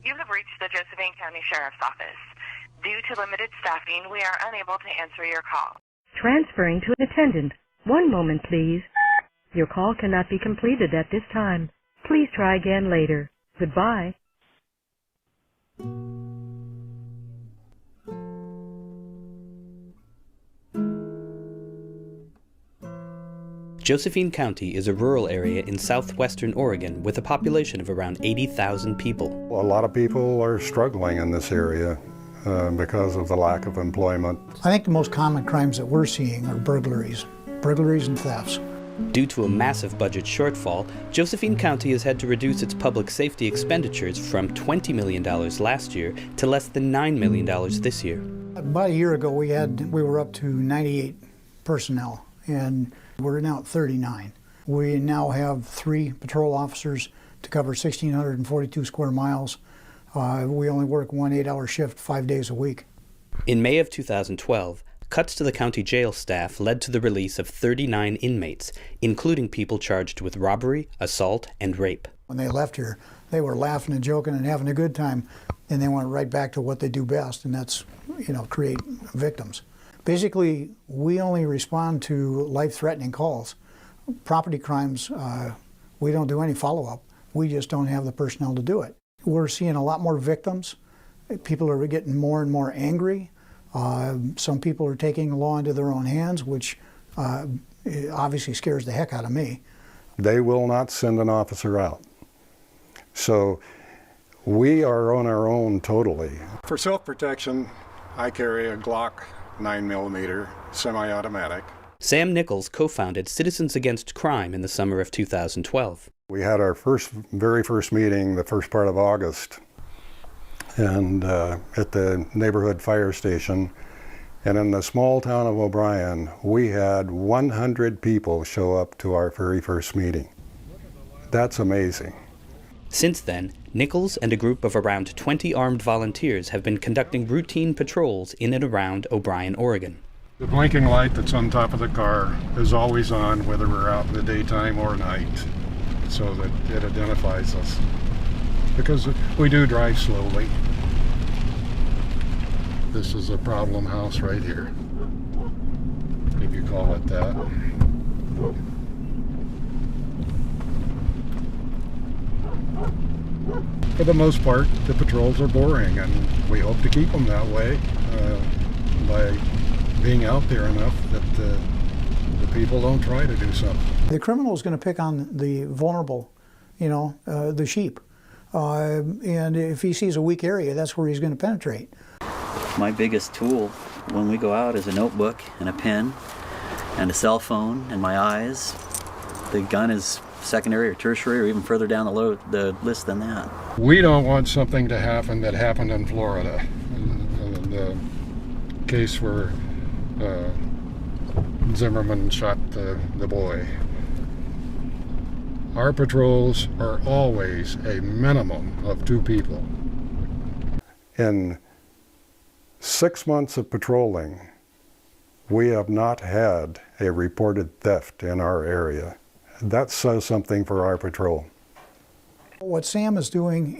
You have reached the Josephine County Sheriff's Office. Due to limited staffing, we are unable to answer your call. Transferring to an attendant. One moment, please. Your call cannot be completed at this time. Please try again later. Goodbye. Josephine County is a rural area in southwestern Oregon with a population of around 80,000 people. A lot of people are struggling in this area because of the lack of employment. I think the most common crimes that we're seeing are burglaries and thefts. Due to a massive budget shortfall, Josephine County has had to reduce its public safety expenditures from $20 million last year to less than $9 million this year. About a year ago, we were up to 98 personnel, and we're now at 39. We now have 3 patrol officers to cover 1,642 square miles. We only work one 8-hour shift 5 days a week. In May of 2012, cuts to the county jail staff led to the release of 39 inmates, including people charged with robbery, assault, and rape. When they left here, they were laughing and joking and having a good time, and they went right back to what they do best, and that's, create victims. Basically, we only respond to life-threatening calls. Property crimes, we don't do any follow-up. We just don't have the personnel to do it. We're seeing a lot more victims. People are getting more and more angry. Some people are taking the law into their own hands, which obviously scares the heck out of me. They will not send an officer out. So we are on our own totally. For self-protection, I carry a Glock 9mm semi-automatic. Sam Nichols co-founded Citizens Against Crime in the summer of 2012. We had our very first meeting the first part of August, and at the neighborhood fire station. And in the small town of O'Brien, we had 100 people show up to our very first meeting. That's amazing. Since then, Nichols and a group of around 20 armed volunteers have been conducting routine patrols in and around O'Brien, Oregon. The blinking light that's on top of the car is always on, whether we're out in the daytime or night, so that it identifies us. Because we do drive slowly. This is a problem house right here, if you call it that. For the most part, the patrols are boring, and we hope to keep them that way by being out there enough that the people don't try to do something. The criminal is going to pick on the vulnerable, the sheep. And if he sees a weak area, that's where he's going to penetrate. My biggest tool when we go out is a notebook and a pen and a cell phone and my eyes. The gun is secondary or tertiary or even further down the list than that. We don't want something to happen that happened in Florida. The case where Zimmerman shot the boy. Our patrols are always a minimum of 2 people. In 6 months of patrolling, we have not had a reported theft in our area. That says something for our patrol. What Sam is doing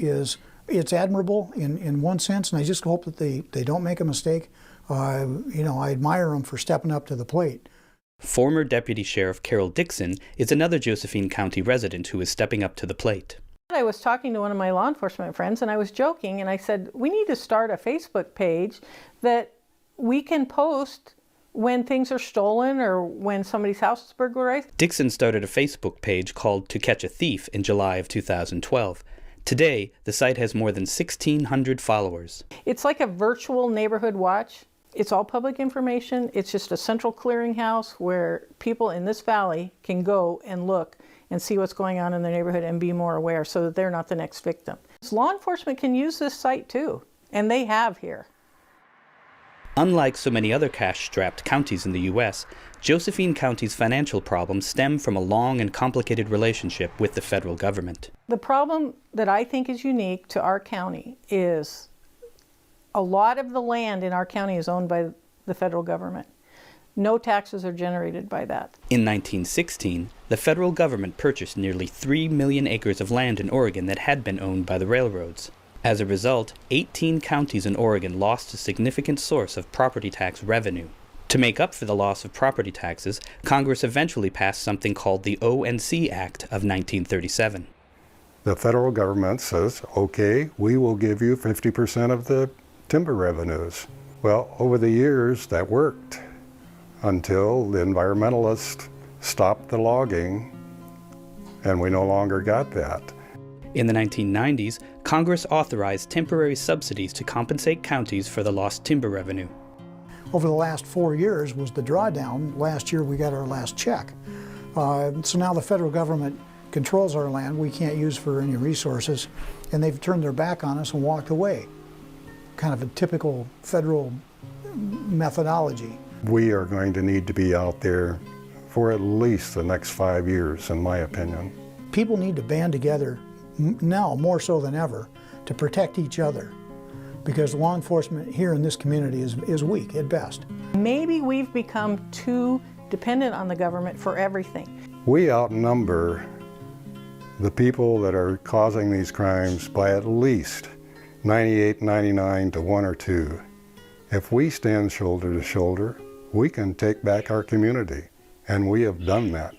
it's admirable in one sense, and I just hope that they don't make a mistake. I admire them for stepping up to the plate. Former Deputy Sheriff Carol Dixon is another Josephine County resident who is stepping up to the plate. I was talking to one of my law enforcement friends, and I was joking, and I said, we need to start a Facebook page that we can post when things are stolen or when somebody's house is burglarized. Dixon started a Facebook page called To Catch a Thief in July of 2012. Today, the site has more than 1,600 followers. It's like a virtual neighborhood watch. It's all public information. It's just a central clearinghouse where people in this valley can go and look and see what's going on in their neighborhood and be more aware so that they're not the next victim. Law enforcement can use this site too, and they have here. Unlike so many other cash-strapped counties in the U.S., Josephine County's financial problems stem from a long and complicated relationship with the federal government. The problem that I think is unique to our county is a lot of the land in our county is owned by the federal government. No taxes are generated by that. In 1916, the federal government purchased nearly 3 million acres of land in Oregon that had been owned by the railroads. As a result, 18 counties in Oregon lost a significant source of property tax revenue. To make up for the loss of property taxes, Congress eventually passed something called the O&C Act of 1937. The federal government says, okay, we will give you 50% of the timber revenues. Well, over the years that worked until the environmentalists stopped the logging and we no longer got that. In the 1990s, Congress authorized temporary subsidies to compensate counties for the lost timber revenue. Over the last 4 years was the drawdown. Last year we got our last check. So now the federal government controls our land we can't use for any resources, and they've turned their back on us and walked away. Kind of a typical federal methodology. We are going to need to be out there for at least the next 5 years, in my opinion. People need to band together now more so than ever to protect each other, because law enforcement here in this community is weak at best. Maybe we've become too dependent on the government for everything. We outnumber the people that are causing these crimes by at least 98, 99 to 1 or 2. If we stand shoulder to shoulder, we can take back our community, and we have done that.